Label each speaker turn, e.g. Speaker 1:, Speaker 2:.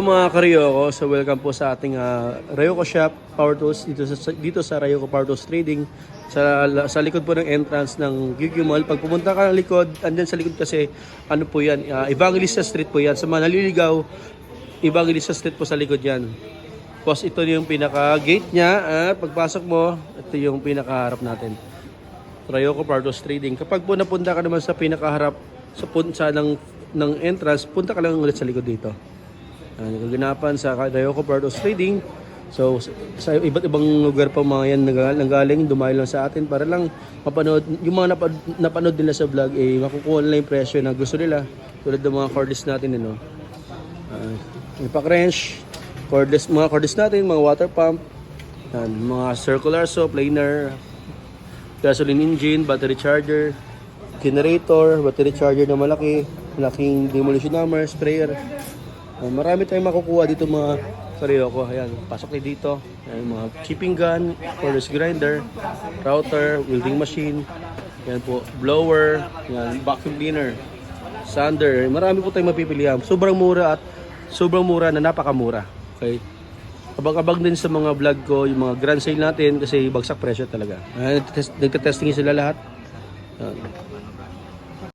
Speaker 1: Mga Karyoko, so welcome po sa ating Ryoko Shop Power Tools dito sa Ryoko Power Tools Trading sa likod po ng entrance ng GQ Mall. Pag pumunta ka ng likod, andyan sa likod kasi ano po yan, Evangelista Street po yan. Sa mga naliligaw, Evangelista Street po sa likod yan. Tapos ito yung pinaka gate niya at pagpasok mo, ito yung pinaka harap natin. Ryoko Power Tools Trading. Kapag po napunta ka naman sa pinakaharap sa punsa ng entrance, punta ka lang ulit sa likod dito. Nagaganapan sa Ryoko Power Tools Trading. So sa iba't ibang lugar pa mga yan nanggaling, dumayo lang sa atin para lang mapanood yung mga napanood nila sa vlog, makukuha nila yung presyo na gusto nila, tulad ng mga cordless natin, impact wrench, mga cordless natin, mga water pump, mga circular saw, planer, gasoline engine, battery charger, generator, battery charger na malaking demolition hammer, sprayer. Marami tayong makukuha dito mga Karyoko. Ayan, pasok tayo dito. Ayan, mga chipping gun, cordless grinder, router, welding machine, ayan po, blower, ayan, vacuum cleaner, sander. Marami po tayong mapipilihan. Sobrang mura na napakamura. Okay? Abang-abang din sa mga vlog ko, yung mga grand sale natin kasi bagsak presyo talaga. Nagte-testing sila lahat. Ayan.